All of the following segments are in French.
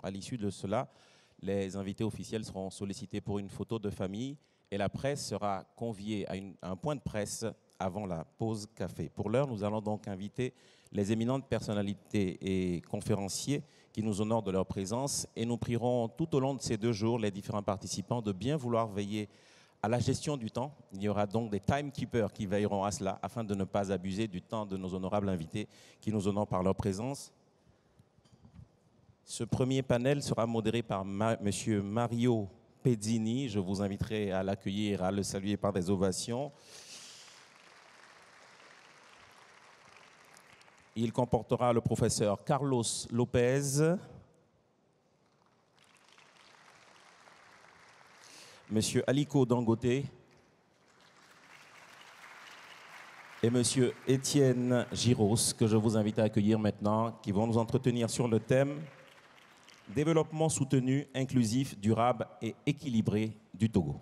À l'issue de cela, les invités officiels seront sollicités pour une photo de famille et la presse sera conviée à un point de presse avant la pause café. Pour l'heure, nous allons donc inviter les éminentes personnalités et conférenciers qui nous honorent de leur présence et nous prierons tout au long de ces 2 jours les différents participants de bien vouloir veiller à la gestion du temps. Il y aura donc des timekeepers qui veilleront à cela afin de ne pas abuser du temps de nos honorables invités qui nous honorent par leur présence. Ce premier panel sera modéré par M. Mario Pezzini. Je vous inviterai à l'accueillir, à le saluer par des ovations. Il comportera le professeur Carlos Lopez, M. Aliko Dangote et M. Étienne Giros, que je vous invite à accueillir maintenant, qui vont nous entretenir sur le thème « Développement soutenu, inclusif, durable et équilibré du Togo ».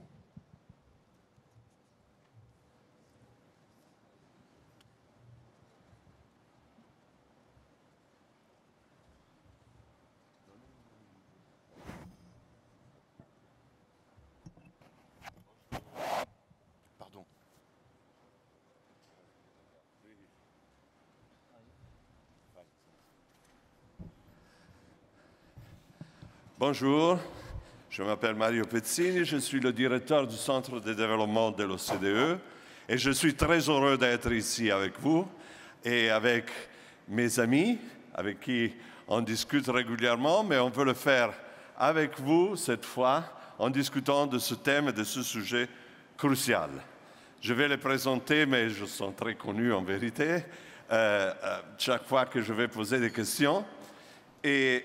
Bonjour, je m'appelle Mario Pezzini, je suis le directeur du Centre de développement de l'OCDE et je suis très heureux d'être ici avec vous et avec mes amis avec qui on discute régulièrement, mais on veut le faire avec vous cette fois en discutant de ce thème et de ce sujet crucial. Je vais les présenter, mais je sont très connus en vérité, chaque fois que je vais poser des questions. Et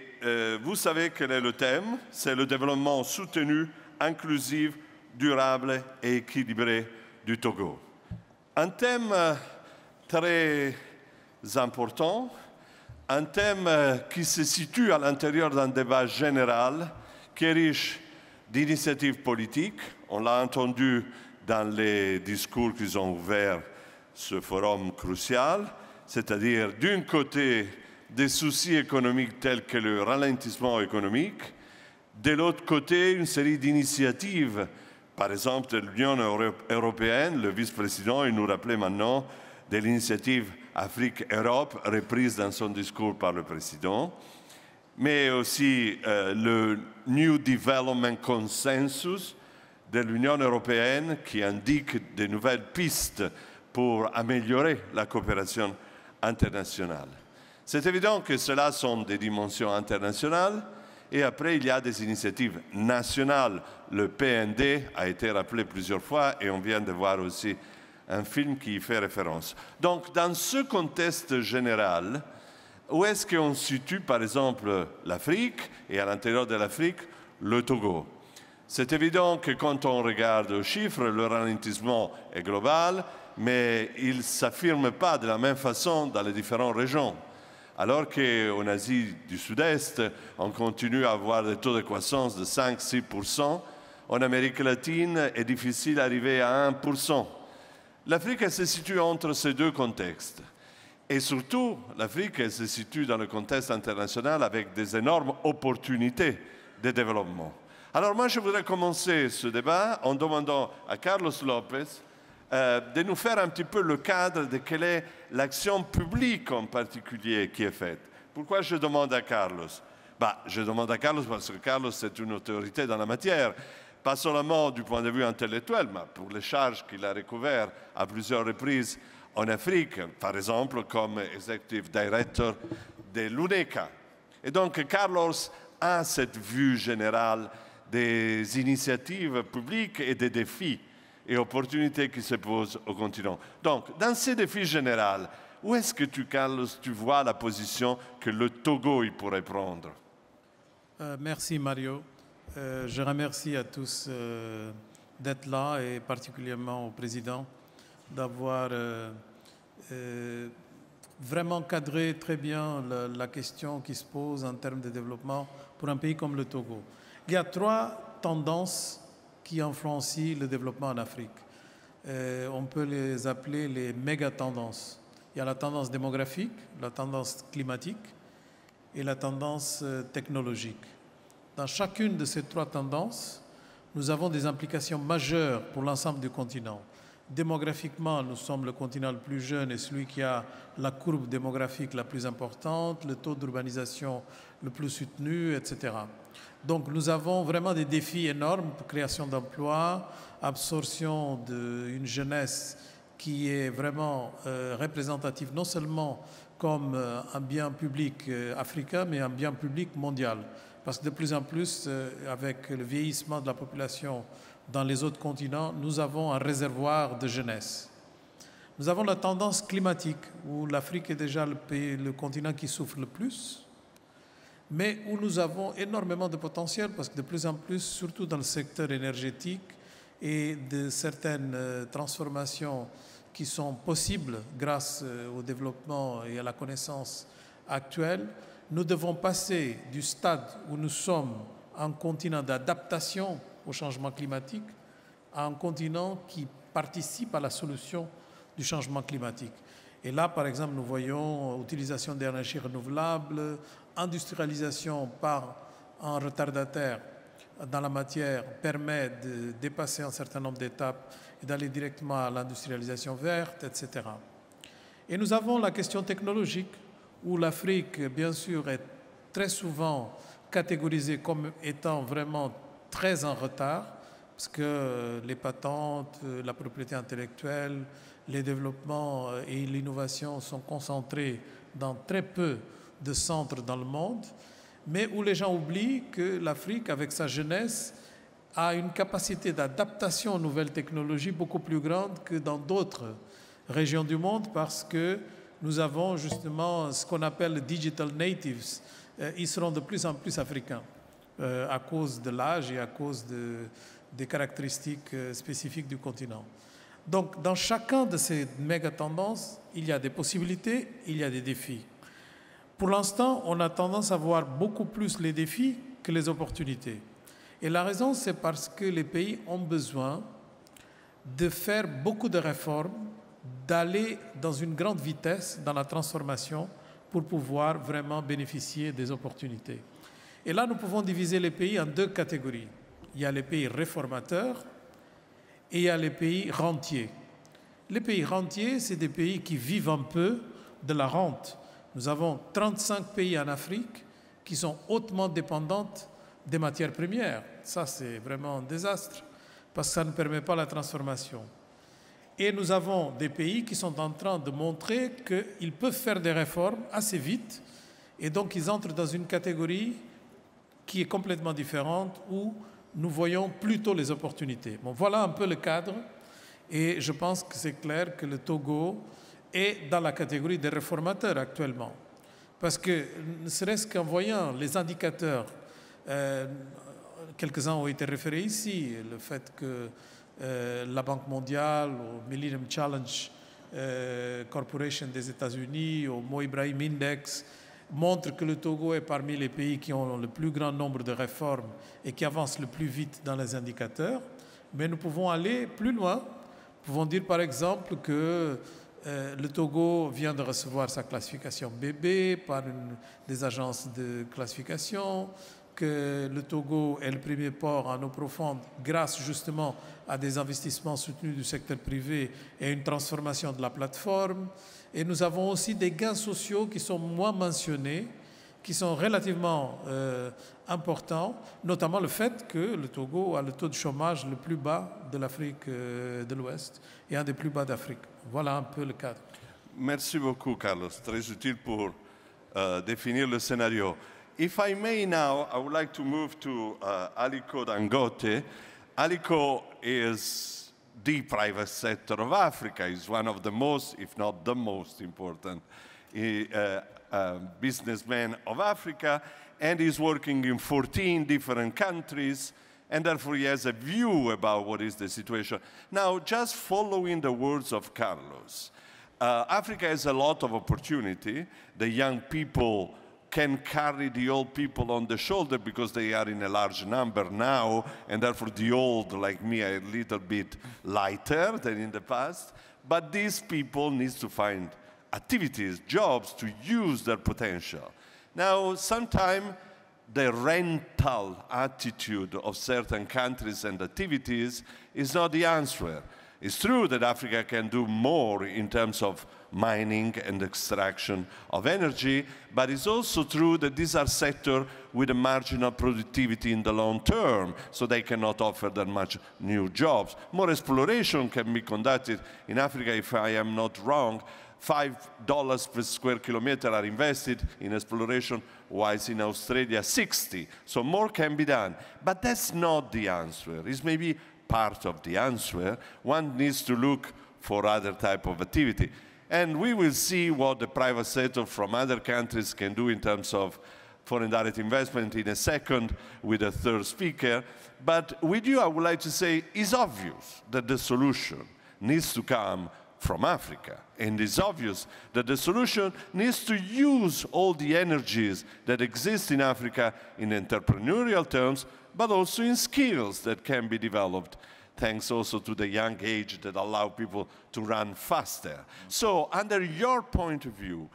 vous savez quel est le thème? C'est le développement soutenu, inclusif, durable et équilibré du Togo. Un thème très important, un thème qui se situe à l'intérieur d'un débat général qui est riche d'initiatives politiques. On l'a entendu dans les discours qu'ils ont ouvert ce forum crucial, c'est-à-dire d'un côté des soucis économiques tels que le ralentissement économique, de l'autre côté une série d'initiatives, par exemple de l'Union européenne, le vice-président il nous rappelait maintenant de l'initiative Afrique-Europe reprise dans son discours par le président, mais aussi le New Development Consensus de l'Union européenne qui indique de nouvelles pistes pour améliorer la coopération internationale. C'est évident que cela sont des dimensions internationales et après il y a des initiatives nationales. Le PND a été rappelé plusieurs fois et on vient de voir aussi un film qui y fait référence. Donc dans ce contexte général, où est-ce qu'on situe par exemple l'Afrique et à l'intérieur de l'Afrique le Togo? C'est évident que quand on regarde aux chiffres, le ralentissement est global, mais il ne s'affirme pas de la même façon dans les différentes régions. Alors qu'en Asie du Sud-Est, on continue à avoir des taux de croissance de 5-6%, en Amérique latine, est difficile d'arriver à 1%. L'Afrique se situe entre ces deux contextes. Et surtout, l'Afrique se situe dans le contexte international avec des énormes opportunités de développement. Alors moi, je voudrais commencer ce débat en demandant à Carlos Lopez de nous faire un petit peu le cadre de quelle est l'action publique en particulier qui est faite. Pourquoi je demande à Carlos? Je demande à Carlos parce que Carlos est une autorité dans la matière, pas seulement du point de vue intellectuel, mais pour les charges qu'il a recouvertes à plusieurs reprises en Afrique, par exemple comme Executive Director de l'UNECA. Et donc Carlos a cette vue générale des initiatives publiques et des défis et opportunités qui se posent au continent. Donc, dans ces défis généraux, où est-ce que Carlos, tu vois la position que le Togo il pourrait prendre? Merci Mario. Je remercie à tous d'être là et particulièrement au président d'avoir vraiment cadré très bien la question qui se pose en termes de développement pour un pays comme le Togo. Il y a 3 tendances qui influencient le développement en Afrique. On peut les appeler les méga-tendances. Il y a la tendance démographique, la tendance climatique et la tendance technologique. dans chacune de ces trois tendances, nous avons des implications majeures pour l'ensemble du continent. Démographiquement, nous sommes le continent le plus jeune et celui qui a la courbe démographique la plus importante, le taux d'urbanisation le plus soutenu, etc. Donc nous avons vraiment des défis énormes pour création d'emplois, absorption d'une jeunesse qui est vraiment représentative non seulement comme un bien public africain, mais un bien public mondial. Parce que de plus en plus, avec le vieillissement de la population dans les autres continents, nous avons un réservoir de jeunesse. Nous avons la tendance climatique, où l'Afrique est déjà le continent qui souffre le plus, mais où nous avons énormément de potentiel, parce que de plus en plus, surtout dans le secteur énergétique et de certaines transformations qui sont possibles grâce au développement et à la connaissance actuelle, nous devons passer du stade où nous sommes un continent d'adaptation au changement climatique à un continent qui participe à la solution du changement climatique. Et là, par exemple, nous voyons utilisation d'énergies renouvelables, industrialisation par un retardataire dans la matière permet de dépasser un certain nombre d'étapes et d'aller directement à l'industrialisation verte, etc. Et nous avons la question technologique, où l'Afrique, bien sûr, est très souvent catégorisée comme étant vraiment très en retard, parce que les patentes, la propriété intellectuelle, les développements et l'innovation sont concentrés dans très peu de centres dans le monde, mais où les gens oublient que l'Afrique, avec sa jeunesse, a une capacité d'adaptation aux nouvelles technologies beaucoup plus grande que dans d'autres régions du monde, parce que nous avons justement ce qu'on appelle les digital natives. Ils seront de plus en plus africains à cause de l'âge et à cause des caractéristiques spécifiques du continent. Donc, dans chacun de ces méga-tendances, il y a des possibilités, il y a des défis. Pour l'instant, on a tendance à voir beaucoup plus les défis que les opportunités. Et la raison, c'est parce que les pays ont besoin de faire beaucoup de réformes, d'aller dans une grande vitesse dans la transformation pour pouvoir vraiment bénéficier des opportunités. Et là, nous pouvons diviser les pays en deux catégories. Il y a les pays réformateurs et il y a les pays rentiers. Les pays rentiers, c'est des pays qui vivent un peu de la rente. Nous avons 35 pays en Afrique qui sont hautement dépendants des matières premières. Ça, c'est vraiment un désastre parce que ça ne permet pas la transformation. Et nous avons des pays qui sont en train de montrer qu'ils peuvent faire des réformes assez vite et donc ils entrent dans une catégorie qui est complètement différente où nous voyons plutôt les opportunités. Bon, voilà un peu le cadre et je pense que c'est clair que le Togo est dans la catégorie des réformateurs actuellement. Parce que, ne serait-ce qu'en voyant les indicateurs, quelques-uns ont été référés ici, le fait que la Banque mondiale, au Millennium Challenge Corporation des États-Unis, au Mo Ibrahim Index, montrent que le Togo est parmi les pays qui ont le plus grand nombre de réformes et qui avancent le plus vite dans les indicateurs. Mais nous pouvons aller plus loin. Nous pouvons dire par exemple que le Togo vient de recevoir sa classification BB par des agences de classification, que le Togo est le premier port en eau profonde grâce justement à des investissements soutenus du secteur privé et une transformation de la plateforme. Et nous avons aussi des gains sociaux qui sont moins mentionnés, qui sont relativement importants, notamment le fait que le Togo a le taux de chômage le plus bas de l'Afrique de l'Ouest et un des plus bas d'Afrique. Voilà un peu le cadre. Merci beaucoup, Carlos. Très utile pour définir le scénario. If I may now, I would like to move to Aliko Dangote. Aliko is the private sector of Africa. He's one of the most, if not the most important businessmen of Africa, and he's working in 14 different countries, and therefore he has a view about what is the situation. Now, just following the words of Carlos, Africa has a lot of opportunity. The young people can carry the old people on the shoulder because they are in a large number now, and therefore the old, like me, are a little bit lighter than in the past. But these people need to find activities, jobs, to use their potential. Now, sometimes the rental attitude of certain countries and activities is not the answer. It's true that Africa can do more in terms of mining and extraction of energy, but it's also true that these are sectors with a marginal productivity in the long term, so they cannot offer that much new jobs. More exploration can be conducted in Africa, if I am not wrong. $5 per square kilometer are invested in exploration, whilst in Australia 60. So more can be done. But that's not the answer. It's maybe part of the answer. One needs to look for other type of activity. And we will see what the private sector from other countries can do in terms of foreign direct investment in a second with a third speaker. But with you, I would like to say it's obvious that the solution needs to come from Africa. And it's obvious that the solution needs to use all the energies that exist in Africa in entrepreneurial terms, but also in skills that can be developed, thanks also to the young age that allow people to run faster. So, under your point of view,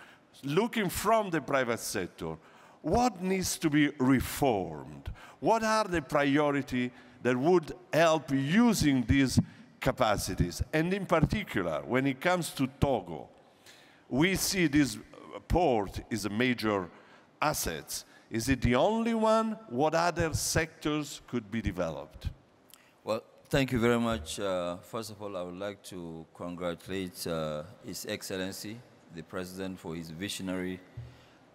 looking from the private sector, what needs to be reformed? What are the priorities that would help using these capacities? And in particular, when it comes to Togo, we see this port is a major asset. Is it the only one? What other sectors could be developed? Well, thank you very much. First of all, I would like to congratulate His Excellency, the President, for his visionary,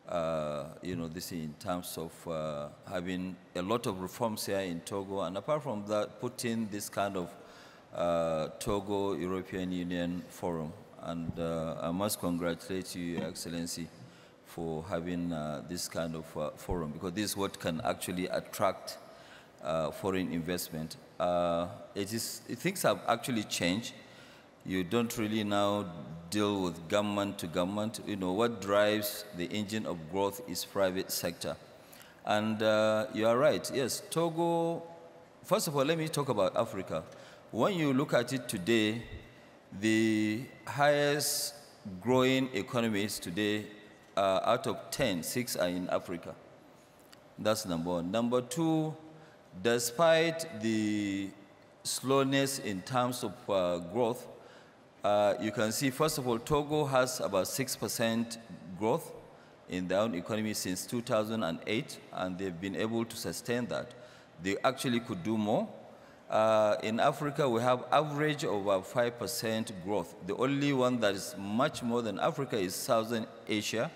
this in terms of having a lot of reforms here in Togo, and apart from that, putting this kind of Togo European Union Forum. And I must congratulate you, Your Excellency, for having this kind of forum, because this is what can actually attract foreign investment. Things have actually changed. You don't really now deal with government to government. What drives the engine of growth is private sector. And you are right, yes, Togo, first of all, let me talk about Africa. When you look at it today, the highest growing economies today, out of 10, 6 are in Africa. That's number one. Number two, despite the slowness in terms of growth, you can see, first of all, Togo has about 6% growth in their own economy since 2008, and they've been able to sustain that. They actually could do more. In Africa, we have average of about 5% growth. The only one that is much more than Africa is Southern Asia,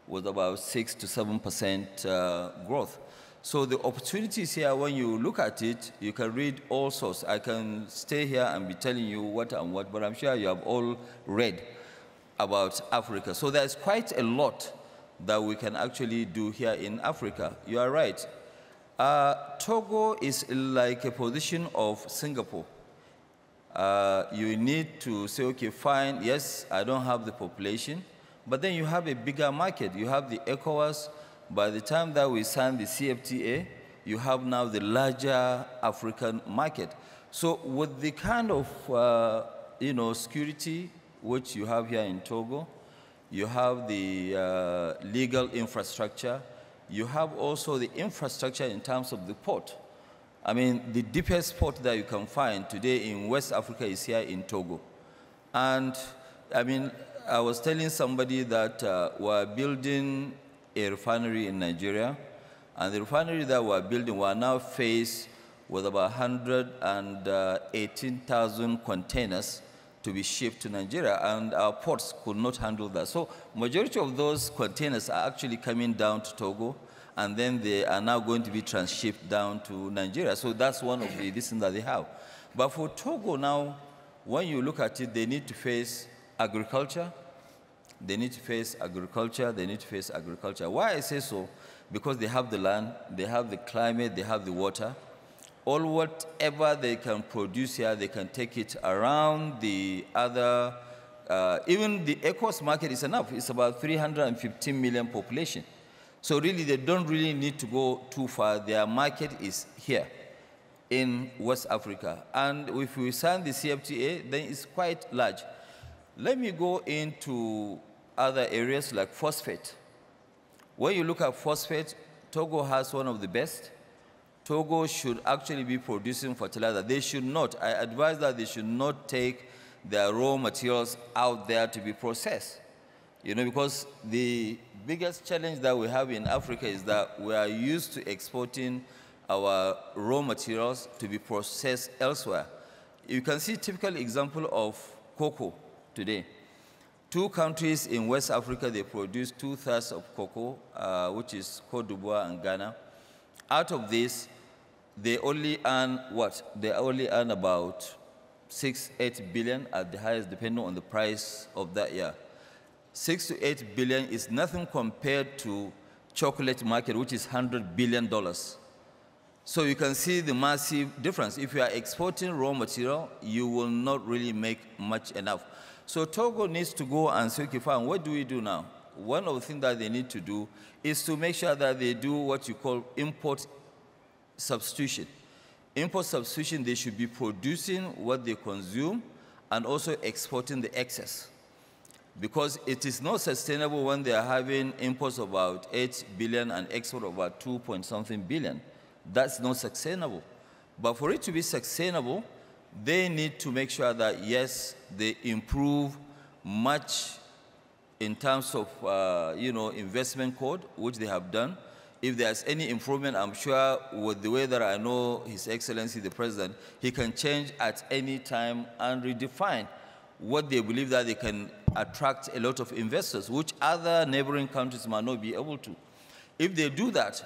with about 6 to 7% growth. So the opportunities here, when you look at it, you can read all sorts. I can stay here and be telling you what and what, but I'm sure you have all read about Africa. So there's quite a lot that we can actually do here in Africa. You are right. Togo is like a position of Singapore. You need to say, okay, fine, yes, I don't have the population, but then you have a bigger market. You have the ECOWAS. By the time that we sign the CFTA, you have now the larger African market. So with the kind of, security which you have here in Togo, you have the legal infrastructure, you have also the infrastructure in terms of the port. I mean, the deepest port that you can find today in West Africa is here in Togo. And, I mean, I was telling somebody that we're building a refinery in Nigeria, and the refinery that we're building, we're now faced with about 118,000 containers to be shipped to Nigeria, and our ports could not handle that. So majority of those containers are actually coming down to Togo, and then they are now going to be transshipped down to Nigeria. So that's one of the things that they have. But for Togo now, when you look at it, they need to face agriculture. They need to face agriculture. They need to face agriculture. Why I say so? Because they have the land, they have the climate, they have the water. All whatever they can produce here, they can take it around the other. Even the ECOWAS market is enough. It's about 315 million population. So really, they don't really need to go too far. Their market is here in West Africa. And if we sign the CFTA, then it's quite large. Let me go into other areas like phosphate. When you look at phosphate, Togo has one of the best. Togo should actually be producing fertilizer. They should not, I advise that they should not take their raw materials out there to be processed. You know, because the biggest challenge that we have in Africa is that we are used to exporting our raw materials to be processed elsewhere. You can see a typical example of cocoa today. 2 countries in West Africa, they produce 2/3 of cocoa, which is Cote d'Ivoire and Ghana. Out of this, they only earn what? They only earn about 6-8 billion at the highest, depending on the price of that year. 6 to 8 billion is nothing compared to chocolate market, which is $100 billion. So you can see the massive difference. If you are exporting raw material, you will not really make much enough. So Togo needs to go and say, okay, fine, what do we do now? One of the things that they need to do is to make sure that they do what you call import substitution. Import substitution, they should be producing what they consume and also exporting the excess. Because it is not sustainable when they are having imports of about 8 billion and export of about 2-point-something billion. That's not sustainable. But for it to be sustainable, they need to make sure that, yes, they improve much in terms of, investment code, which they have done. If there's any improvement, I'm sure with the way that I know His Excellency the President, he can change at any time and redefine what they believe that they can attract a lot of investors, which other neighboring countries might not be able to. If they do that,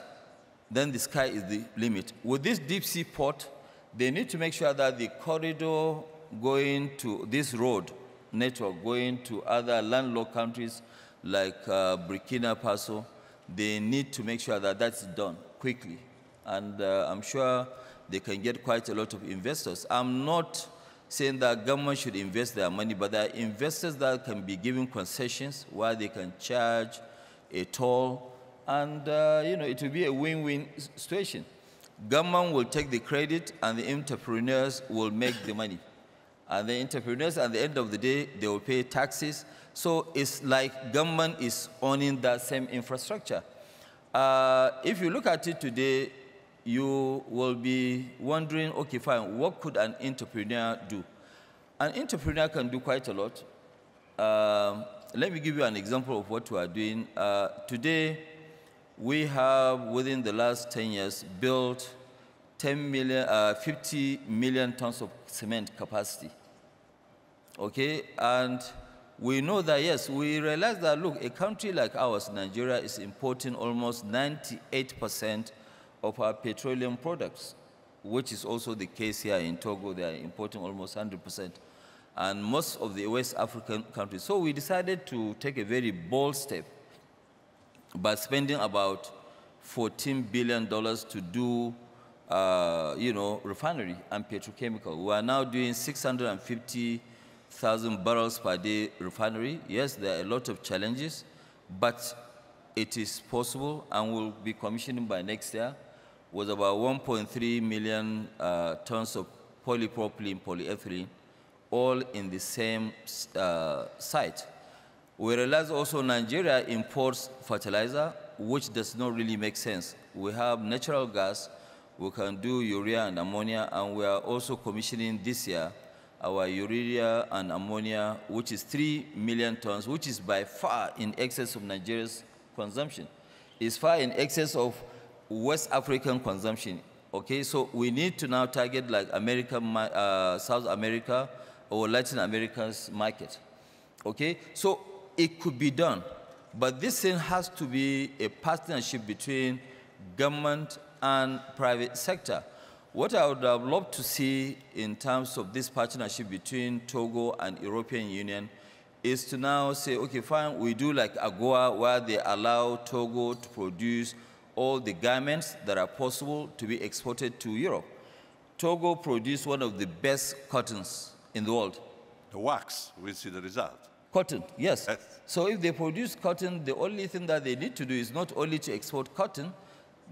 then the sky is the limit. With this deep sea port, they need to make sure that the corridor going to this road network, going to other landlocked countries like Burkina Faso, they need to make sure that that's done quickly. And I'm sure they can get quite a lot of investors. I'm not saying that government should invest their money, but there are investors that can be given concessions where they can charge a toll, and it will be a win-win situation. Government will take the credit, and the entrepreneurs will make the money. And the entrepreneurs, at the end of the day, they will pay taxes. So it's like government is owning that same infrastructure. If you look at it today, you will be wondering, okay, fine, what could an entrepreneur do? An entrepreneur can do quite a lot. Let me give you an example of what we are doing. Today, we have, within the last 10 years, built 50 million tons of cement capacity. Okay, and we know that, yes, we realize that, look, a country like ours, Nigeria, is importing almost 98% of our petroleum products, which is also the case here in Togo. They are importing almost 100%, and most of the West African countries. So we decided to take a very bold step by spending about $14 billion to do, refinery and petrochemical. We are now doing 650,000 barrels per day refinery. Yes, there are a lot of challenges, but it is possible, and will be commissioning by next year, with about 1.3 million tons of polypropylene, polyethylene, all in the same site. We realize also Nigeria imports fertilizer, which does not really make sense. We have natural gas, we can do urea and ammonia, and we are also commissioning this year our urea and ammonia, which is 3 million tons, which is by far in excess of Nigeria's consumption. It's far in excess of West African consumption. Okay, so we need to now target like America, South America, or Latin America's market. Okay, so it could be done, but this thing has to be a partnership between government and private sector. What I would have loved to see in terms of this partnership between Togo and European Union is to now say, okay, fine, we do like AGOA, where they allow Togo to produce all the garments that are possible to be exported to Europe. Togo produced one of the best cottons in the world. The wax, we see the result. Cotton, yes. So if they produce cotton, the only thing that they need to do is not only to export cotton,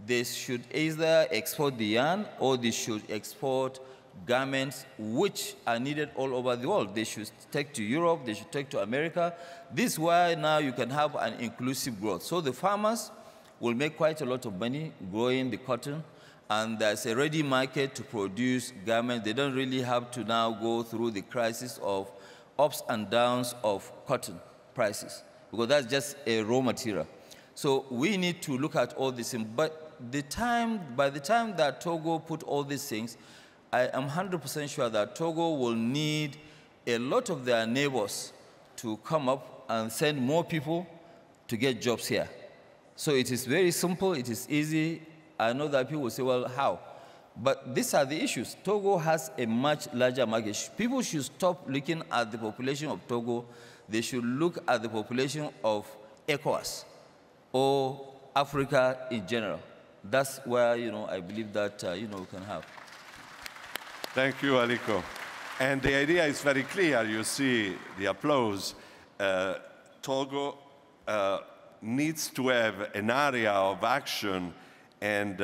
they should either export the yarn, or they should export garments which are needed all over the world. They should take to Europe, they should take to America. This is why now you can have an inclusive growth. So the farmers will make quite a lot of money growing the cotton, and there's a ready market to produce garments. They don't really have to now go through the crisis of ups and downs of cotton prices, because that's just a raw material. So we need to look at all these things. But by the time that Togo put all these things, I am 100% sure that Togo will need a lot of their neighbors to come up and send more people to get jobs here. So it is very simple, it is easy. I know that people will say, well, how? But these are the issues. Togo has a much larger market. People should stop looking at the population of Togo. They should look at the population of ECOWAS or Africa in general. That's where, I believe that, we can have. Thank you, Aliko. And the idea is very clear. You see the applause. Togo needs to have an area of action and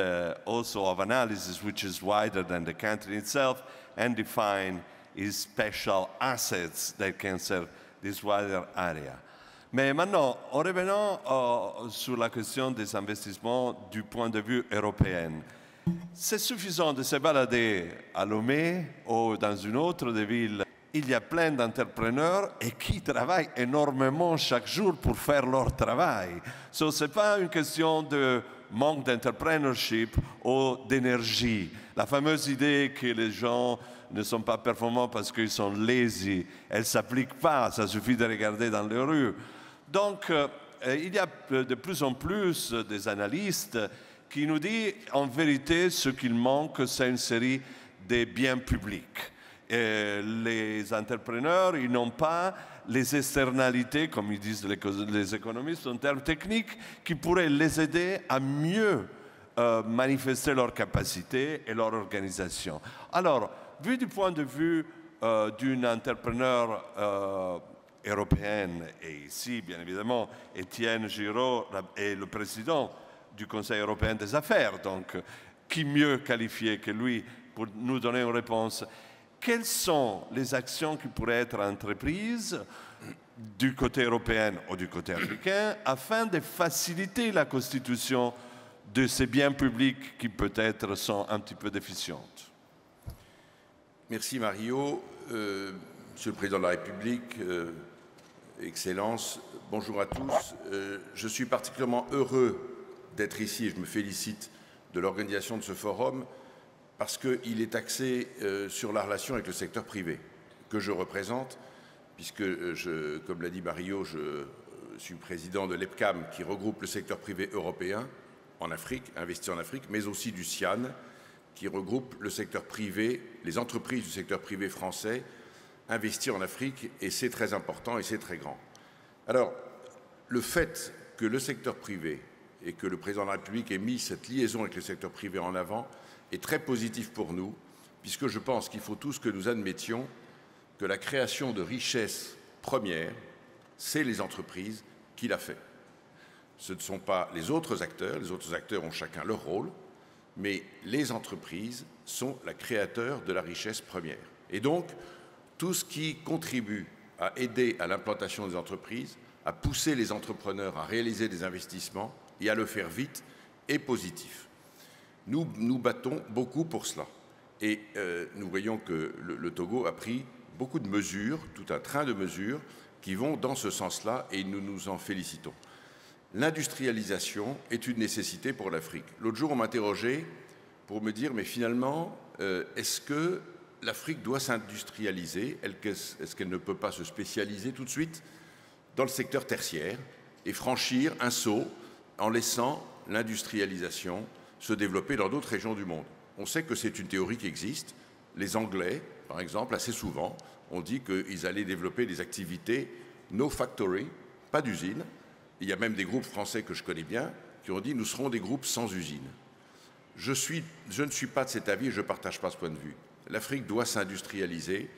also of analysis which is wider than the country itself, and define its special assets that can serve this wider area. Mais maintenant, revenons sur la question des investissements du point de vue européen. C'est suffisant de se balader à Lomé ou dans une autre des villes. Il y a plein d'entrepreneurs et qui travaillent énormément chaque jour pour faire leur travail. Ce n'est pas une question de manque d'entrepreneurship ou d'énergie. La fameuse idée que les gens ne sont pas performants parce qu'ils sont lazy, elle ne s'applique pas, ça suffit de regarder dans les rues. Donc, il y a de plus en plus des analystes qui nous disent en vérité ce qu'il manque, c'est une série de biens publics. Et les entrepreneurs, ils n'ont pas les externalités, comme ils disent les économistes en termes techniques, qui pourraient les aider à mieux manifester leurs capacités et leur organisation. Alors, vu du point de vue d'un entrepreneur européenne, et ici, bien évidemment, Étienne Giraud est le président du Conseil européen des affaires, donc qui mieux qualifié que lui pour nous donner une réponse? Quelles sont les actions qui pourraient être entreprises du côté européen ou du côté africain afin de faciliter la constitution de ces biens publics qui peut-être sont un petit peu déficientes? Merci Mario. Monsieur le Président de la République, Excellences, bonjour à tous. Je suis particulièrement heureux d'être ici et je me félicite de l'organisation de ce forum parce qu'il est axé sur la relation avec le secteur privé que je représente, puisque, comme l'a dit Mario, je suis président de l'EPCAM qui regroupe le secteur privé européen en Afrique, investi en Afrique, mais aussi du CIAN qui regroupe le secteur privé, les entreprises du secteur privé français investies en Afrique, et c'est très important et c'est très grand. Alors, le fait que le secteur privé et que le président de la République ait mis cette liaison avec le secteur privé en avant est très positif pour nous, puisque je pense qu'il faut tous que nous admettions que la création de richesses premières, c'est les entreprises qui l'a fait. Ce ne sont pas les autres acteurs ont chacun leur rôle, mais les entreprises sont la créateur de la richesse première. Et donc, tout ce qui contribue à aider à l'implantation des entreprises, à pousser les entrepreneurs à réaliser des investissements et à le faire vite est positif. Nous nous battons beaucoup pour cela. Et nous voyons que le Togo a pris beaucoup de mesures, tout un train de mesures qui vont dans ce sens-là et nous nous en félicitons. L'industrialisation est une nécessité pour l'Afrique. L'autre jour, on m'interrogeait pour me dire, mais finalement, est-ce que l'Afrique doit s'industrialiser? Est-ce qu'elle ne peut pas se spécialiser tout de suite dans le secteur tertiaire et franchir un saut en laissant l'industrialisation se développer dans d'autres régions du monde? On sait que c'est une théorie qui existe. Les Anglais, par exemple, assez souvent, ont dit qu'ils allaient développer des activités no factory, pas d'usine. Il y a même des groupes français que je connais bien qui ont dit « nous serons des groupes sans usine ». Je ne suis pas de cet avis et je ne partage pas ce point de vue. L'Afrique doit s'industrialiser.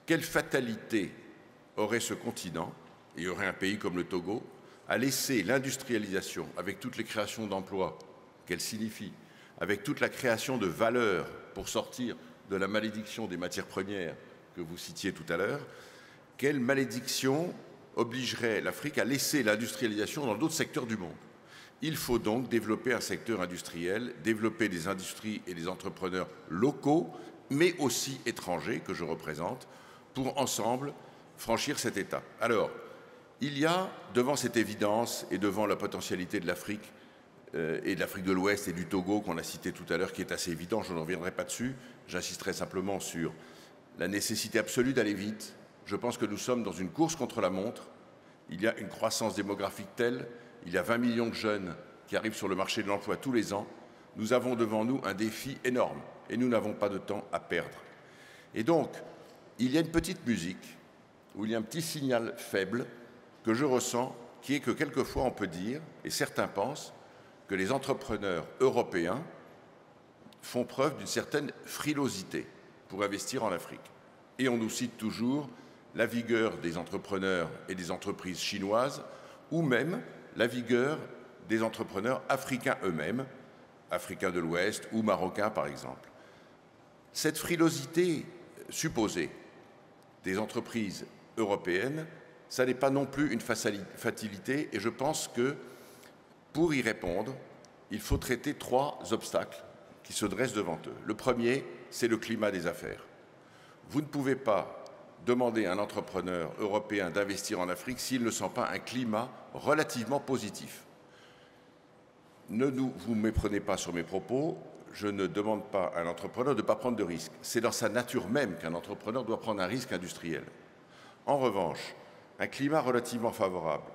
Quelle fatalité aurait ce continent, et il y aurait un pays comme le Togo, à laisser l'industrialisation, avec toutes les créations d'emplois qu'elle signifie, avec toute la création de valeur pour sortir de la malédiction des matières premières que vous citiez tout à l'heure, quelle malédiction obligerait l'Afrique à laisser l'industrialisation dans d'autres secteurs du monde? Il faut donc développer un secteur industriel, développer des industries et des entrepreneurs locaux, mais aussi étrangers que je représente, pour ensemble franchir cette étape. Alors, il y a, devant cette évidence et devant la potentialité de l'Afrique, et de l'Afrique de l'Ouest et du Togo qu'on a cité tout à l'heure, qui est assez évident, je ne reviendrai pas dessus, j'insisterai simplement sur la nécessité absolue d'aller vite. Je pense que nous sommes dans une course contre la montre. Il y a une croissance démographique telle, il y a 20 millions de jeunes qui arrivent sur le marché de l'emploi tous les ans. Nous avons devant nous un défi énorme et nous n'avons pas de temps à perdre. Et donc, il y a une petite musique, où il y a un petit signal faible que je ressens, qui est que quelquefois on peut dire, et certains pensent, que les entrepreneurs européens font preuve d'une certaine frilosité pour investir en Afrique. Et on nous cite toujours la vigueur des entrepreneurs et des entreprises chinoises, ou même la vigueur des entrepreneurs africains eux-mêmes, africains de l'Ouest ou marocains par exemple. Cette frilosité supposée des entreprises européennes, ça n'est pas non plus une fatalité, et je pense que pour y répondre, il faut traiter 3 obstacles qui se dressent devant eux. Le premier, c'est le climat des affaires. Vous ne pouvez pas demander à un entrepreneur européen d'investir en Afrique s'il ne sent pas un climat relativement positif. Ne vous méprenez pas sur mes propos, je ne demande pas à un entrepreneur de ne pas prendre de risques. C'est dans sa nature même qu'un entrepreneur doit prendre un risque industriel. En revanche, un climat relativement favorable,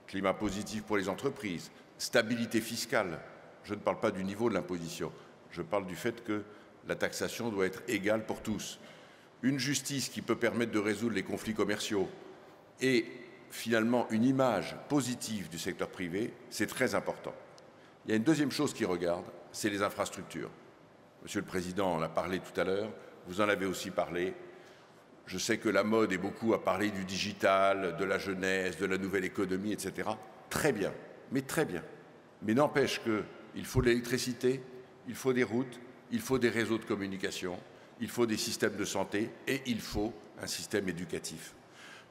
climat positif pour les entreprises, stabilité fiscale, je ne parle pas du niveau de l'imposition, je parle du fait que la taxation doit être égale pour tous, une justice qui peut permettre de résoudre les conflits commerciaux et finalement une image positive du secteur privé, c'est très important. Il y a une deuxième chose qui regarde, c'est les infrastructures. Monsieur le Président en a parlé tout à l'heure, vous en avez aussi parlé. Je sais que la mode est beaucoup à parler du digital, de la jeunesse, de la nouvelle économie, etc. Très bien, mais très bien. Mais n'empêche qu'il faut de l'électricité, il faut des routes, il faut des réseaux de communication, il faut des systèmes de santé et il faut un système éducatif.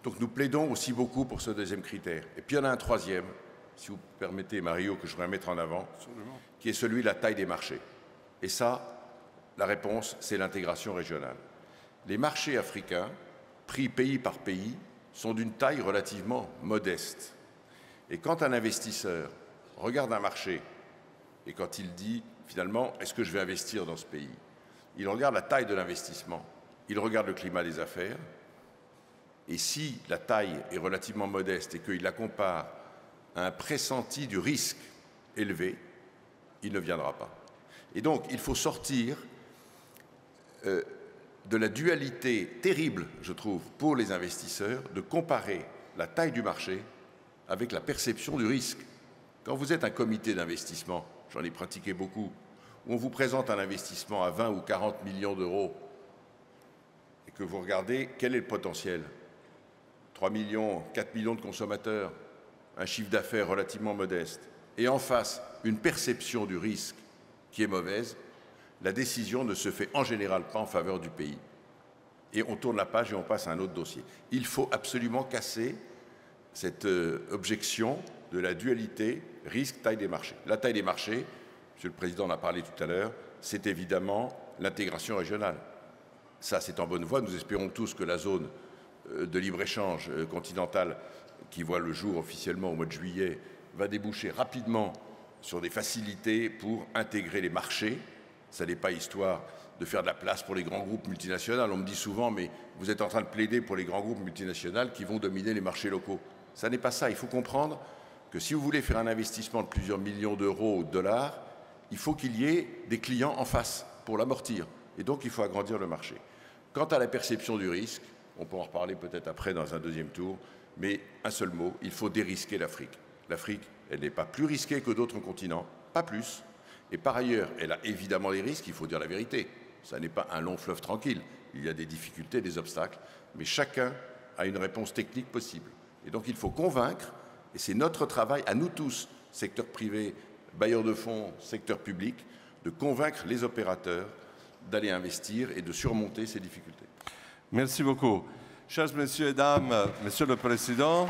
Donc nous plaidons aussi beaucoup pour ce deuxième critère. Et puis il y en a un troisième, si vous permettez Mario, que je voudrais mettre en avant, qui est celui de la taille des marchés. Et ça, la réponse, c'est l'intégration régionale. Les marchés africains, pris pays par pays, sont d'une taille relativement modeste. Et quand un investisseur regarde un marché et quand il dit finalement est-ce que je vais investir dans ce pays, il regarde la taille de l'investissement, il regarde le climat des affaires et si la taille est relativement modeste et qu'il la compare à un pressenti du risque élevé, il ne viendra pas. Et donc il faut sortir de la dualité terrible, je trouve, pour les investisseurs, de comparer la taille du marché avec la perception du risque. Quand vous êtes un comité d'investissement, j'en ai pratiqué beaucoup, où on vous présente un investissement à 20 ou 40 millions d'euros et que vous regardez quel est le potentiel, 3 millions, 4 millions de consommateurs, un chiffre d'affaires relativement modeste, et en face, une perception du risque qui est mauvaise, la décision ne se fait en général pas en faveur du pays. Et on tourne la page et on passe à un autre dossier. Il faut absolument casser cette objection de la dualité risque-taille des marchés. La taille des marchés, Monsieur le Président en a parlé tout à l'heure, c'est évidemment l'intégration régionale. Ça, c'est en bonne voie. Nous espérons tous que la zone de libre-échange continentale, qui voit le jour officiellement au mois de juillet, va déboucher rapidement sur des facilités pour intégrer les marchés. Ça n'est pas histoire de faire de la place pour les grands groupes multinationaux. On me dit souvent, mais vous êtes en train de plaider pour les grands groupes multinationaux qui vont dominer les marchés locaux. Ça n'est pas ça. Il faut comprendre que si vous voulez faire un investissement de plusieurs millions d'euros ou de dollars, il faut qu'il y ait des clients en face pour l'amortir. Et donc, il faut agrandir le marché. Quant à la perception du risque, on peut en reparler peut-être après dans un deuxième tour, mais un seul mot, il faut dérisquer l'Afrique. L'Afrique, elle n'est pas plus risquée que d'autres continents, pas plus. Et par ailleurs, elle a évidemment des risques, il faut dire la vérité. Ça n'est pas un long fleuve tranquille. Il y a des difficultés, des obstacles, mais chacun a une réponse technique possible. Et donc il faut convaincre, et c'est notre travail à nous tous, secteur privé, bailleurs de fonds, secteur public, de convaincre les opérateurs d'aller investir et de surmonter ces difficultés. Merci beaucoup. Chers messieurs et dames, Monsieur le Président,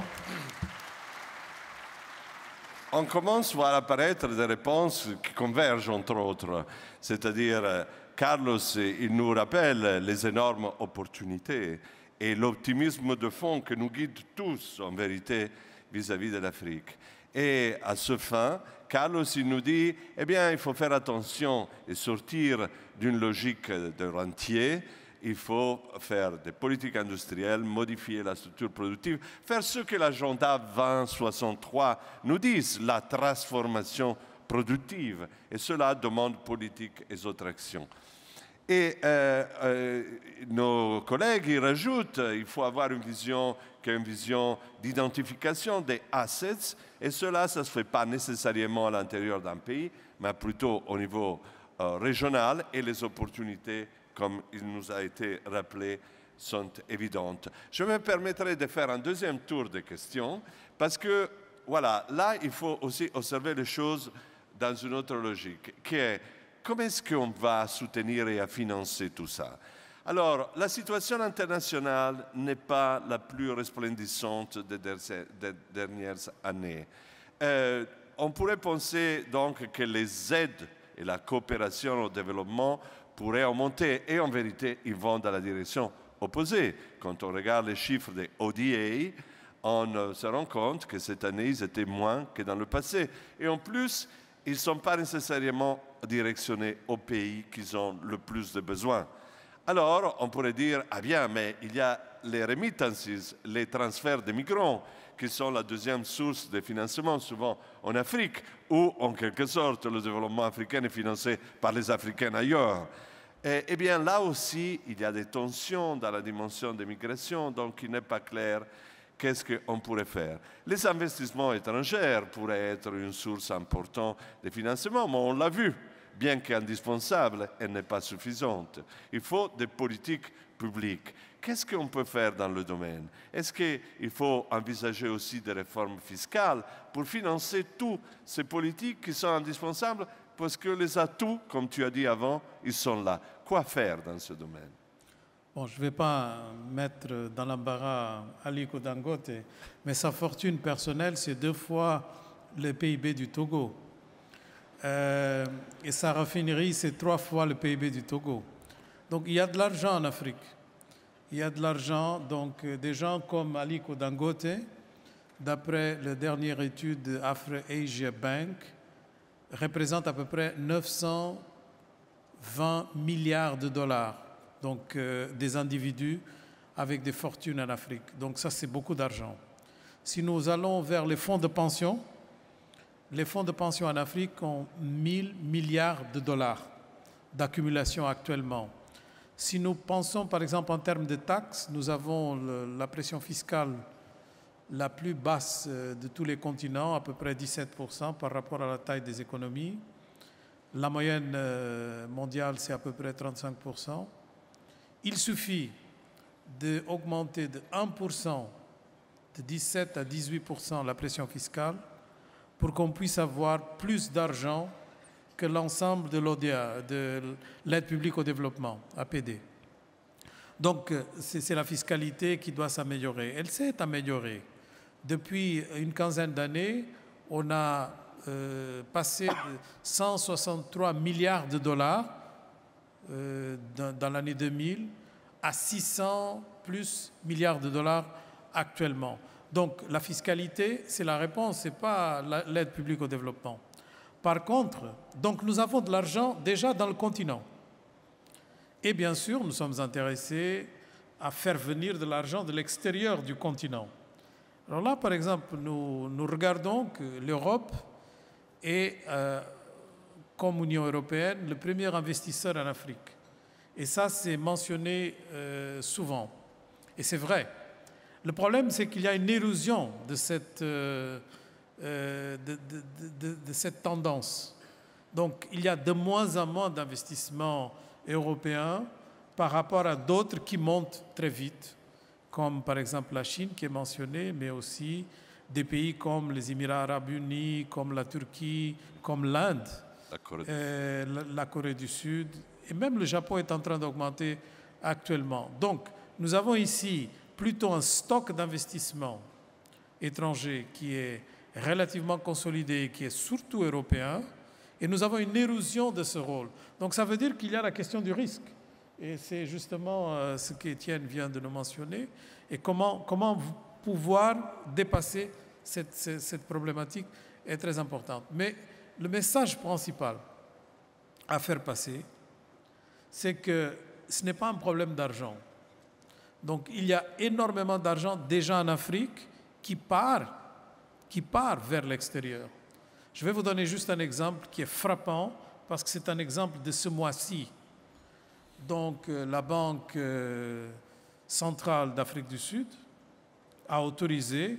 on commence à voir apparaître des réponses qui convergent entre autres. C'est-à-dire, Carlos, il nous rappelle les énormes opportunités et l'optimisme de fond que nous guide tous, en vérité, vis-à-vis de l'Afrique. Et à ce fin, Carlos, il nous dit, eh bien, il faut faire attention et sortir d'une logique de rentier. Il faut faire des politiques industrielles, modifier la structure productive, faire ce que l'agenda 2063 nous dit, la transformation productive. Et cela demande politique et autres actions. Et nos collègues y rajoutent qu'il faut avoir une vision qui est une vision d'identification des assets. Et cela, ça ne se fait pas nécessairement à l'intérieur d'un pays, mais plutôt au niveau régional. Et les opportunités, comme il nous a été rappelé, sont évidentes. Je me permettrai de faire un deuxième tour de questions, parce que, voilà, là, il faut aussi observer les choses dans une autre logique, qui est comment est-ce qu'on va soutenir et financer tout ça? Alors, la situation internationale n'est pas la plus resplendissante des dernières années. On pourrait penser donc que les aides et la coopération au développement pourraient augmenter, et en vérité, ils vont dans la direction opposée. Quand on regarde les chiffres des ODA, on se rend compte que cette année, ils étaient moins que dans le passé. Et en plus, ils ne sont pas nécessairement directionnés aux pays qui ont le plus de besoins. Alors, on pourrait dire, ah bien, mais il y a les remittances, les transferts de migrants, qui sont la deuxième source de financement, souvent en Afrique, où, en quelque sorte, le développement africain est financé par les Africains ailleurs. Eh bien, là aussi, il y a des tensions dans la dimension des migrations, donc il n'est pas clair qu'est-ce qu'on pourrait faire. Les investissements étrangers pourraient être une source importante de financement, mais on l'a vu, bien qu'indispensable, elle n'est pas suffisante. Il faut des politiques publiques. Qu'est-ce qu'on peut faire dans le domaine? Est-ce qu'il faut envisager aussi des réformes fiscales pour financer toutes ces politiques qui sont indispensables parce que les atouts, comme tu as dit avant, ils sont là. Quoi faire dans ce domaine? Bon, je ne vais pas mettre dans l'embarras Aliko Dangote, mais sa fortune personnelle, c'est 2 fois le PIB du Togo. Et sa raffinerie, c'est 3 fois le PIB du Togo. Donc il y a de l'argent en Afrique. Il y a de l'argent, donc des gens comme Aliko Dangote, d'après la dernière étude de Afro-Asia Bank, représentent à peu près 920 milliards de dollars. Donc des individus avec des fortunes en Afrique. Donc ça, c'est beaucoup d'argent. Si nous allons vers les fonds de pension en Afrique ont 1000 milliards de dollars d'accumulation actuellement. Si nous pensons par exemple en termes de taxes, nous avons la pression fiscale la plus basse de tous les continents, à peu près 17% par rapport à la taille des économies. La moyenne mondiale, c'est à peu près 35%. Il suffit d'augmenter de 1%, de 17 à 18% la pression fiscale pour qu'on puisse avoir plus d'argent que l'ensemble de l'ODA, de l'aide publique au développement, APD. Donc, c'est la fiscalité qui doit s'améliorer. Elle s'est améliorée. Depuis une quinzaine d'années, on a passé de 163 milliards de dollars dans l'année 2000 à 600 plus milliards de dollars actuellement. Donc la fiscalité, c'est la réponse, ce n'est pas l'aide publique au développement. Par contre, donc nous avons de l'argent déjà dans le continent. Et bien sûr, nous sommes intéressés à faire venir de l'argent de l'extérieur du continent. Alors là, par exemple, nous regardons que l'Europe est, comme Union européenne, le premier investisseur en Afrique. Et ça, c'est mentionné souvent. Et c'est vrai. Le problème, c'est qu'il y a une érosion de cette tendance. Donc, il y a de moins en moins d'investissements européens par rapport à d'autres qui montent très vite, comme par exemple la Chine qui est mentionnée, mais aussi des pays comme les Émirats arabes unis, comme la Turquie, comme l'Inde, la Corée du Sud, et même le Japon est en train d'augmenter actuellement. Donc, nous avons ici plutôt un stock d'investissements étrangers qui est relativement consolidé, qui est surtout européen, et nous avons une érosion de ce rôle. Donc ça veut dire qu'il y a la question du risque. Et c'est justement ce qu'Étienne vient de nous mentionner. Et comment pouvoir dépasser cette problématique est très importante. Mais le message principal à faire passer, c'est que ce n'est pas un problème d'argent. Donc il y a énormément d'argent déjà en Afrique qui part vers l'extérieur. Je vais vous donner juste un exemple qui est frappant parce que c'est un exemple de ce mois-ci. Donc la Banque centrale d'Afrique du Sud a autorisé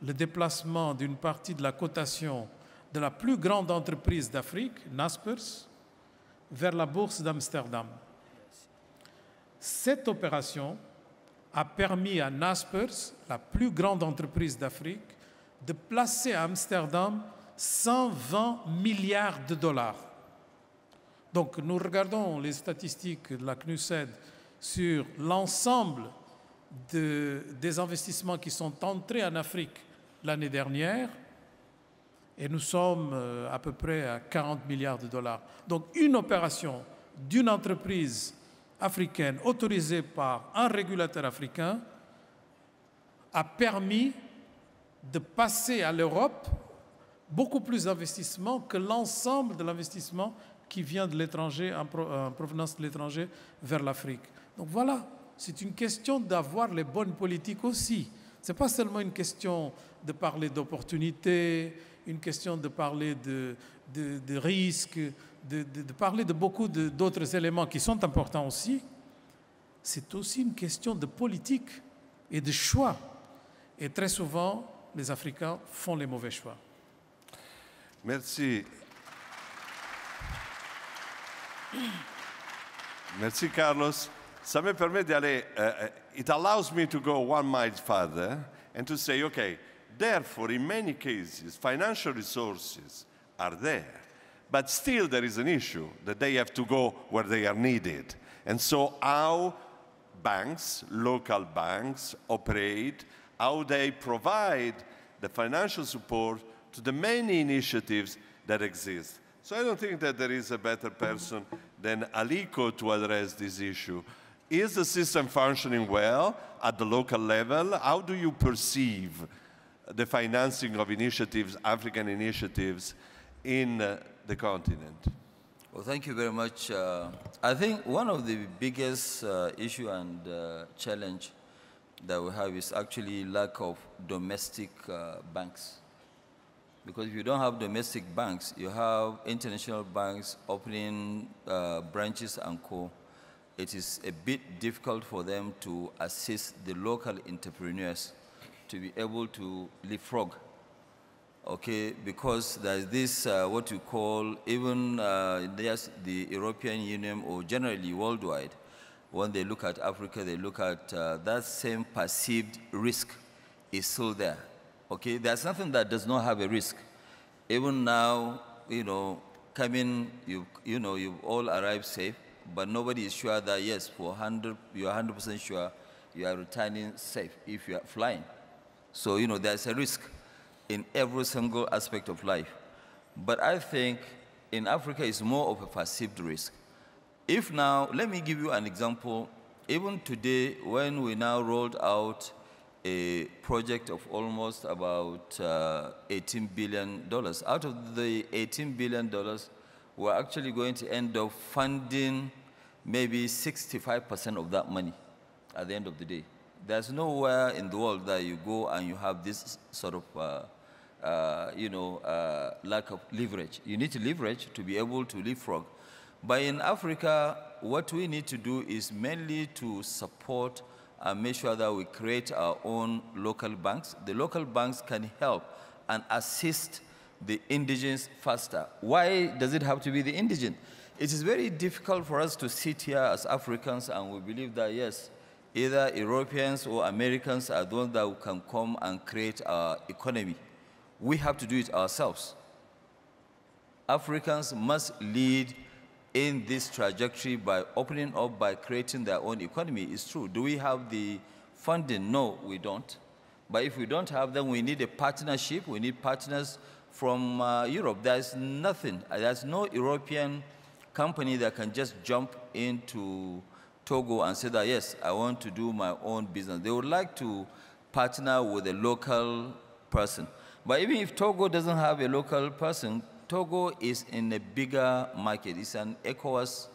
le déplacement d'une partie de la cotation de la plus grande entreprise d'Afrique, Naspers, vers la bourse d'Amsterdam. Cette opération a permis à Naspers, la plus grande entreprise d'Afrique, de placer à Amsterdam 120 milliards de dollars. Donc nous regardons les statistiques de la CNUSED sur l'ensemble des investissements qui sont entrés en Afrique l'année dernière, et nous sommes à peu près à 40 milliards de dollars. Donc une opération d'une entreprise africaine autorisée par un régulateur africain a permis de passer à l'Europe beaucoup plus d'investissements que l'ensemble de l'investissement qui vient de l'étranger, en provenance de l'étranger, vers l'Afrique. Donc voilà, c'est une question d'avoir les bonnes politiques aussi. Ce n'est pas seulement une question de parler d'opportunités, une question de parler de risques, de parler de beaucoup d'autres éléments qui sont importants aussi. C'est aussi une question de politique et de choix. Et très souvent, les Africains font les mauvais choix. Merci. Merci, Carlos. Ça me permet d'aller, it allows me to go one mile further and to say, okay, therefore, in many cases, financial resources are there, but still there is an issue that they have to go where they are needed. And so how banks, local banks, operate, how they provide the financial support to the many initiatives that exist. So I don't think that there is a better person than Aliko to address this issue. Is the system functioning well at the local level? How do you perceive the financing of initiatives, African initiatives, in the continent? Well, thank you very much. I think one of the biggest issue and challenge that we have is actually lack of domestic banks. Because if you don't have domestic banks, you have international banks opening branches and co. It is a bit difficult for them to assist the local entrepreneurs to be able to leapfrog, okay? Because there's this, what you call, even the European Union or generally worldwide, when they look at Africa, they look at that same perceived risk is still there, okay? There's nothing that does not have a risk. Even now, coming, you've all arrived safe, but nobody is sure that, yes, you're 100% sure you are returning safe if you are flying. So, there's a risk in every single aspect of life. But I think in Africa, it's more of a perceived risk. If now, let me give you an example. Even today, when we now rolled out a project of almost about $18 billion, out of the $18 billion, we're actually going to end up funding maybe 65% of that money at the end of the day. There's nowhere in the world that you go and you have this sort of, lack of leverage. You need to leverage to be able to leapfrog. But in Africa, what we need to do is mainly to support and make sure that we create our own local banks. The local banks can help and assist the indigenous faster. Why does it have to be the indigent? It is very difficult for us to sit here as Africans and we believe that, yes, either Europeans or Americans are the ones that can come and create our economy. We have to do it ourselves. Africans must lead in this trajectory by opening up, by creating their own economy. It's true. Do we have the funding? No, we don't. But if we don't have them, we need a partnership. We need partners from Europe. There's nothing. There's no European company that can just jump into Togo and say that, yes, I want to do my own business. They would like to partner with a local person. But even if Togo doesn't have a local person, Togo is in a bigger market. It's an ECOWAS,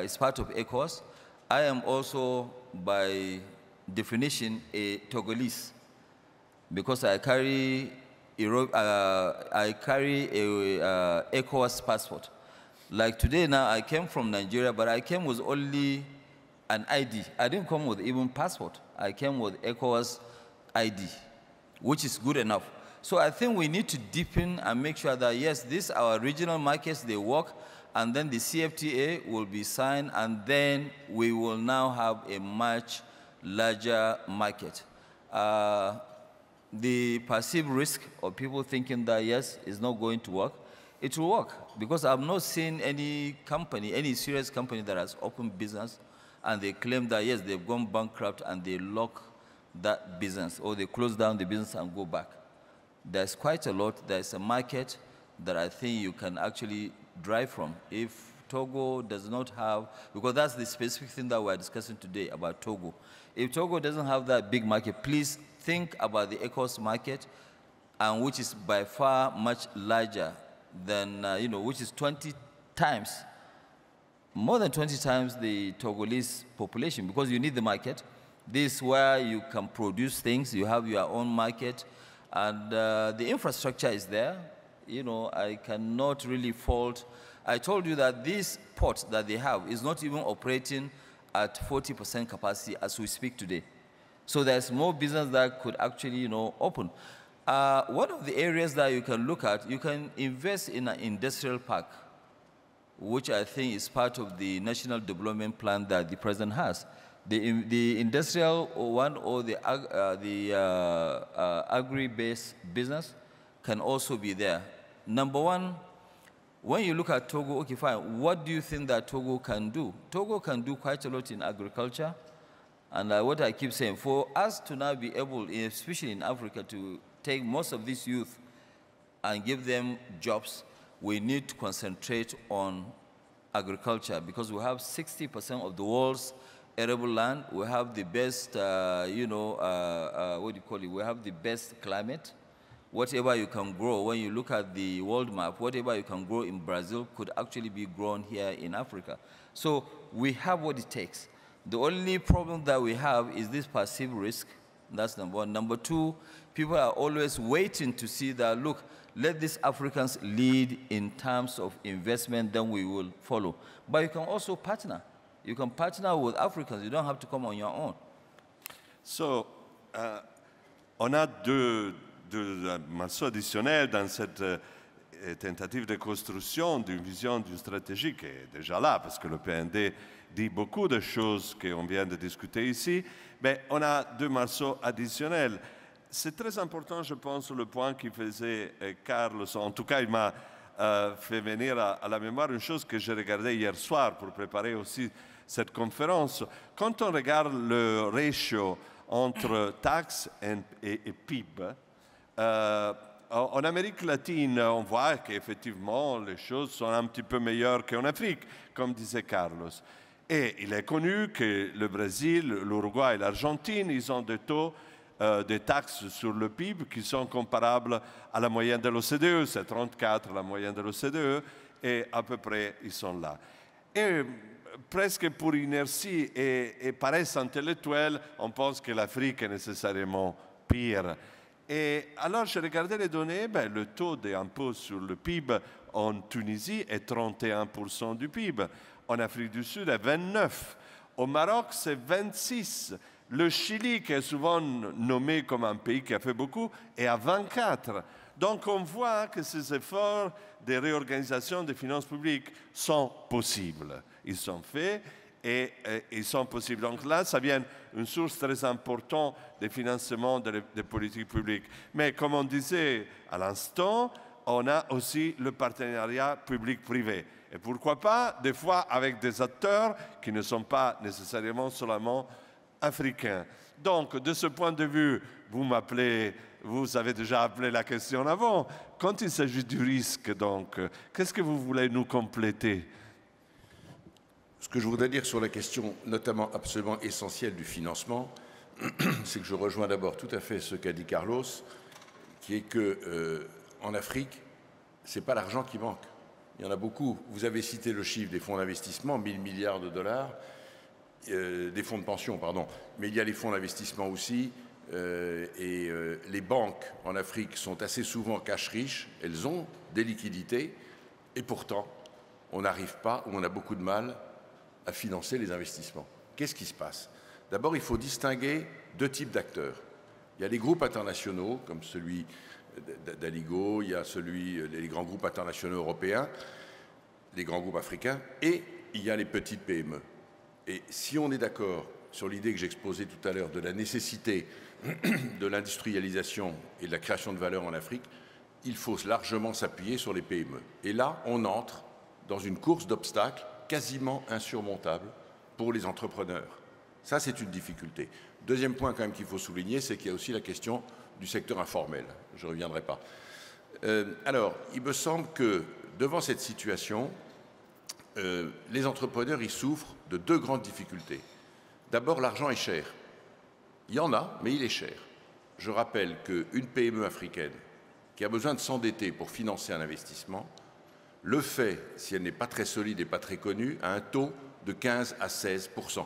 it's part of ECOWAS. I am also, by definition, a Togolese because I carry a ECOWAS passport. Like today now, I came from Nigeria, but I came with only an ID. I didn't come with even passport. I came with ECOWAS ID, which is good enough. So I think we need to deepen and make sure that, yes, these our regional markets, they work, and then the CFTA will be signed, and then we will now have a much larger market. The perceived risk of people thinking that, yes, it's not going to work, it will work, because I've not seen any company, any serious company that has opened business, and they claim that, yes, they've gone bankrupt, and they lock that business, or they close down the business and go back. There's quite a lot. There's a market that I think you can actually drive from. If Togo does not have, because that's the specific thing that we're discussing today about Togo. If Togo doesn't have that big market, please think about the ECOWAS market, and which is by far much larger than, which is 20 times, more than 20 times the Togolese population, because you need the market. This is where you can produce things, you have your own market, and the infrastructure is there. I cannot really fault. I told you that this port that they have is not even operating at 40% capacity as we speak today. So there's more business that could actually, open. One of the areas that you can look at, you can invest in an industrial park, which I think is part of the national development plan that the president has. The industrial one, or the agri-based business can also be there. Number one, when you look at Togo, okay, fine, what do you think that Togo can do? Togo can do quite a lot in agriculture. And what I keep saying, for us to now be able, especially in Africa, to take most of these youth and give them jobs, we need to concentrate on agriculture, because we have 60% of the world's arable land. We have the best, what do you call it? We have the best climate. Whatever you can grow, when you look at the world map, whatever you can grow in Brazil could actually be grown here in Africa. So we have what it takes. The only problem that we have is this perceived risk. That's number one. Number two, people are always waiting to see that, look, let these Africans lead in terms of investment, then we will follow. But you can also partner. You can partner with Africans. You don't have to come on your own. So, on a deux morceaux additionnels dans cette tentative de construction d'une vision, d'une stratégie qui est déjà là, parce que le PND dit beaucoup de choses qu'on vient de discuter ici, mais on a deux morceaux additionnels. C'est très important, je pense, le point qu'il faisait Carlos. En tout cas, il m'a fait venir à la mémoire une chose que j'ai regardée hier soir pour préparer aussi cette conférence. Quand on regarde le ratio entre taxes et PIB, en Amérique latine, on voit qu'effectivement, les choses sont un petit peu meilleures qu'en Afrique, comme disait Carlos. Et il est connu que le Brésil, l'Uruguay et l'Argentine, ils ont des taux de taxes sur le PIB qui sont comparables à la moyenne de l'OCDE. C'est 34 la moyenne de l'OCDE, et à peu près, ils sont là. Et presque pour inertie et paresse intellectuelle, on pense que l'Afrique est nécessairement pire. Et alors, j'ai regardé les données, le taux d'impôt sur le PIB en Tunisie est 31% du PIB. En Afrique du Sud, est 29%. Au Maroc, c'est 26%. Le Chili, qui est souvent nommé comme un pays qui a fait beaucoup, est à 24%. Donc, on voit que ces efforts de réorganisation des finances publiques sont possibles. Ils sont faits et ils sont possibles. Donc là, ça vient une source très importante de financement des politiques publiques. Mais comme on disait à l'instant, on a aussi le partenariat public-privé. Et pourquoi pas, des fois, avec des acteurs qui ne sont pas nécessairement seulement africains. Donc, de ce point de vue, vous avez déjà appelé la question en avant. Quand il s'agit du risque, donc, qu'est-ce que vous voulez nous compléter? Ce que je voudrais dire sur la question, notamment absolument essentielle du financement, c'est que je rejoins d'abord tout à fait ce qu'a dit Carlos, qui est que en Afrique, ce n'est pas l'argent qui manque. Il y en a beaucoup. Vous avez cité le chiffre des fonds d'investissement, 1000 milliards de dollars, des fonds de pension, pardon. Mais il y a les fonds d'investissement aussi. Les banques en Afrique sont assez souvent cash riches. Elles ont des liquidités. Et pourtant, on n'arrive pas, ou on a beaucoup de mal, à financer les investissements. Qu'est-ce qui se passe? D'abord, il faut distinguer deux types d'acteurs. Il y a les groupes internationaux, comme celui d'Aligo, il y a les grands groupes internationaux européens, les grands groupes africains, et il y a les petites PME. Et si on est d'accord sur l'idée que j'exposais tout à l'heure de la nécessité de l'industrialisation et de la création de valeur en Afrique, il faut largement s'appuyer sur les PME. Et là, on entre dans une course d'obstacles quasiment insurmontable pour les entrepreneurs. Ça, c'est une difficulté. Deuxième point quand même qu'il faut souligner, c'est qu'il y a aussi la question du secteur informel. Je ne reviendrai pas. Alors, il me semble que devant cette situation, les entrepreneurs y souffrent de deux grandes difficultés. D'abord, l'argent est cher. Il y en a, mais il est cher. Je rappelle qu'une PME africaine qui a besoin de s'endetter pour financer un investissement, le fait, si elle n'est pas très solide et pas très connue, à un taux de 15 à 16%.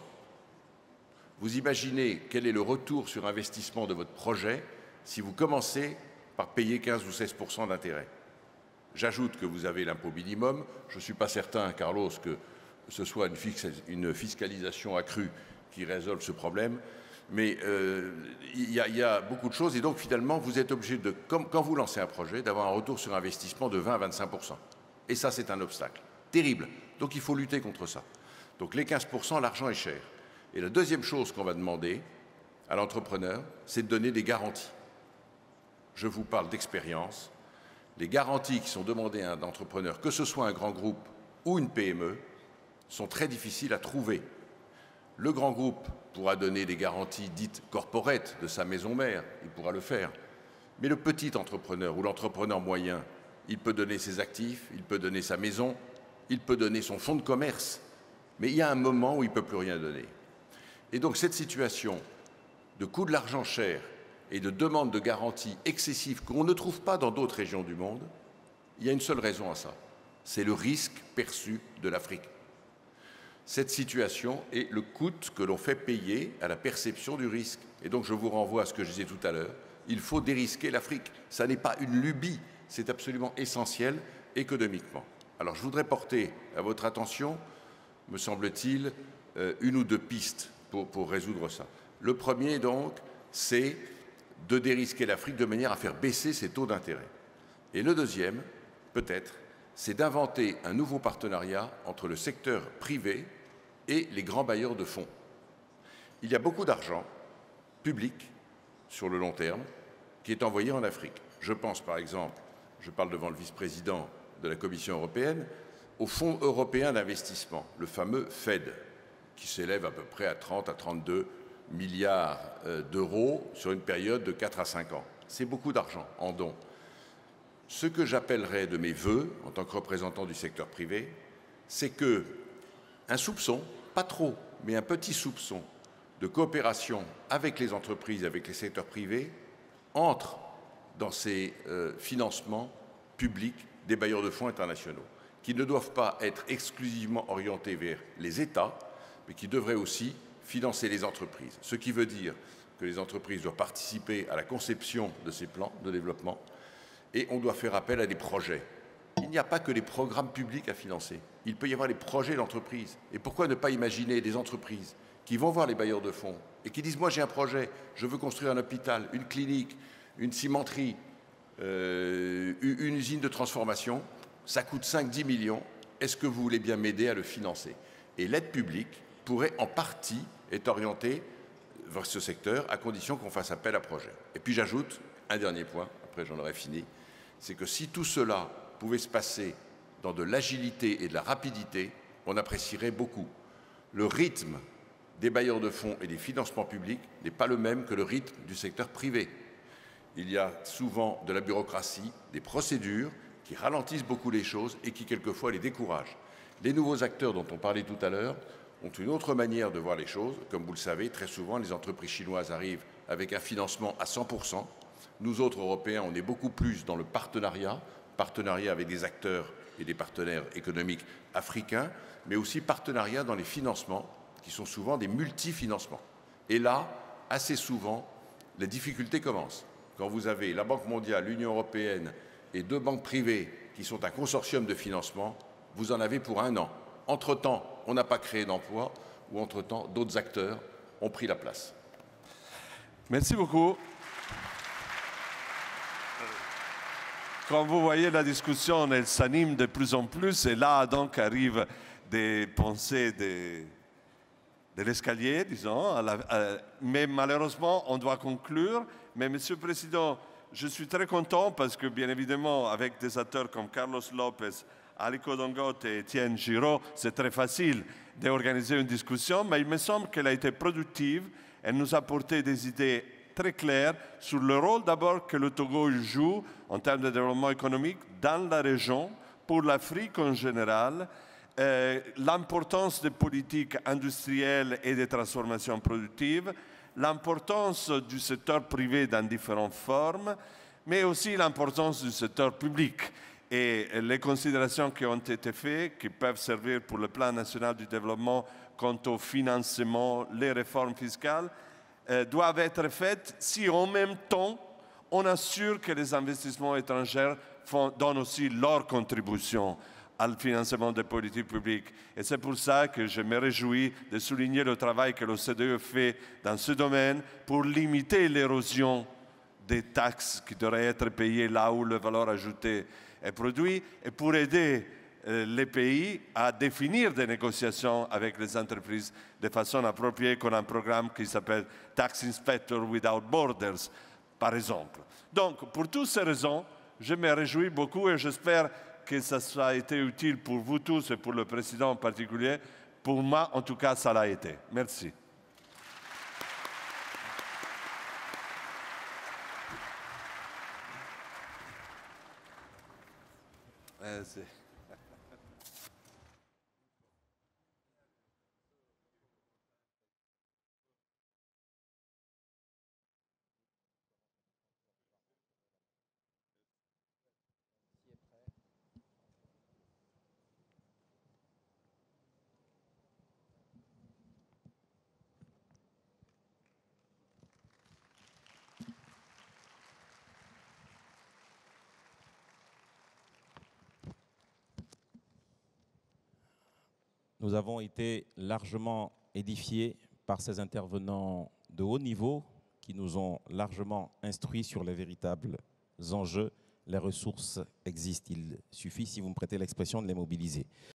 Vous imaginez quel est le retour sur investissement de votre projet si vous commencez par payer 15 ou 16% d'intérêt. J'ajoute que vous avez l'impôt minimum. Je ne suis pas certain, Carlos, que ce soit une fiscalisation accrue qui résolve ce problème. Mais il y a beaucoup de choses. Et donc, finalement, vous êtes obligé, quand vous lancez un projet, d'avoir un retour sur investissement de 20 à 25%. Et ça, c'est un obstacle terrible. Donc, il faut lutter contre ça. Donc, les 15%, l'argent est cher. Et la deuxième chose qu'on va demander à l'entrepreneur, c'est de donner des garanties. Je vous parle d'expérience. Les garanties qui sont demandées à un entrepreneur, que ce soit un grand groupe ou une PME, sont très difficiles à trouver. Le grand groupe pourra donner des garanties dites corporate de sa maison mère, il pourra le faire. Mais le petit entrepreneur ou l'entrepreneur moyen, il peut donner ses actifs, il peut donner sa maison, il peut donner son fonds de commerce. Mais il y a un moment où il ne peut plus rien donner. Et donc cette situation de coût de l'argent cher et de demande de garantie excessive qu'on ne trouve pas dans d'autres régions du monde, il y a une seule raison à ça, c'est le risque perçu de l'Afrique. Cette situation est le coût que l'on fait payer à la perception du risque. Et donc je vous renvoie à ce que je disais tout à l'heure, il faut dérisquer l'Afrique. Ça n'est pas une lubie, c'est absolument essentiel économiquement. Alors je voudrais porter à votre attention, me semble-t-il, une ou deux pistes pour résoudre ça. Le premier donc, c'est de dérisquer l'Afrique de manière à faire baisser ses taux d'intérêt. Et le deuxième, peut-être, c'est d'inventer un nouveau partenariat entre le secteur privé et les grands bailleurs de fonds. Il y a beaucoup d'argent public sur le long terme qui est envoyé en Afrique. Je pense par exemple, je parle devant le vice-président de la Commission européenne, au Fonds européen d'investissement, le fameux FED, qui s'élève à peu près à 30 à 32 milliards d'euros sur une période de 4 à 5 ans. C'est beaucoup d'argent en dons. Ce que j'appellerais de mes vœux, en tant que représentant du secteur privé, c'est qu'un soupçon, pas trop, mais un petit soupçon de coopération avec les entreprises, avec les secteurs privés, entre dans ces financements publics des bailleurs de fonds internationaux, qui ne doivent pas être exclusivement orientés vers les États, mais qui devraient aussi financer les entreprises. Ce qui veut dire que les entreprises doivent participer à la conception de ces plans de développement et on doit faire appel à des projets. Il n'y a pas que les programmes publics à financer. Il peut y avoir les projets d'entreprise. Et pourquoi ne pas imaginer des entreprises qui vont voir les bailleurs de fonds et qui disent « Moi, j'ai un projet, je veux construire un hôpital, une clinique, une cimenterie, une usine de transformation, ça coûte 5-10 millions, est-ce que vous voulez bien m'aider à le financer ?» Et l'aide publique pourrait en partie être orientée vers ce secteur à condition qu'on fasse appel à projet. Et puis j'ajoute un dernier point, après j'en aurai fini, c'est que si tout cela pouvait se passer dans de l'agilité et de la rapidité, on apprécierait beaucoup. Le rythme des bailleurs de fonds et des financements publics n'est pas le même que le rythme du secteur privé. Il y a souvent de la bureaucratie, des procédures qui ralentissent beaucoup les choses et qui quelquefois les découragent. Les nouveaux acteurs dont on parlait tout à l'heure ont une autre manière de voir les choses. Comme vous le savez, très souvent, les entreprises chinoises arrivent avec un financement à 100%. Nous autres, Européens, on est beaucoup plus dans le partenariat avec des acteurs et des partenaires économiques africains, mais aussi partenariat dans les financements, qui sont souvent des multifinancements. Et là, assez souvent, les difficultés commencent. Quand vous avez la Banque mondiale, l'Union européenne et 2 banques privées qui sont un consortium de financement, vous en avez pour 1 an. Entre-temps, on n'a pas créé d'emplois ou entre-temps, d'autres acteurs ont pris la place. Merci beaucoup. Comme vous voyez, la discussion, elle s'anime de plus en plus et là, donc, arrivent des pensées de l'escalier, disons, mais malheureusement, on doit conclure. Mais Monsieur le Président, je suis très content parce que, bien évidemment, avec des acteurs comme Carlos Lopez, Aliko Dangote et Étienne Giraud, c'est très facile d'organiser une discussion, mais il me semble qu'elle a été productive. Elle nous a apporté des idées très claires sur le rôle d'abord que le Togo joue en termes de développement économique dans la région, pour l'Afrique en général, l'importance des politiques industrielles et des transformations productives, l'importance du secteur privé dans différentes formes, mais aussi l'importance du secteur public. Et les considérations qui ont été faites, qui peuvent servir pour le plan national du développement quant au financement, les réformes fiscales, doivent être faites si en même temps on assure que les investissements étrangers donnent aussi leur contribution au financement des politiques publiques. Et c'est pour ça que je me réjouis de souligner le travail que l'OCDE fait dans ce domaine pour limiter l'érosion des taxes qui devraient être payées là où la valeur ajoutée est produite et pour aider les pays à définir des négociations avec les entreprises de façon appropriée, comme un programme qui s'appelle Tax Inspector Without Borders, par exemple. Donc, pour toutes ces raisons, je me réjouis beaucoup et j'espère que ça a été utile pour vous tous et pour le Président en particulier. Pour moi, en tout cas, ça l'a été. Merci. Merci. Nous avons été largement édifiés par ces intervenants de haut niveau qui nous ont largement instruits sur les véritables enjeux. Les ressources existent, il suffit, si vous me prêtez l'expression, de les mobiliser.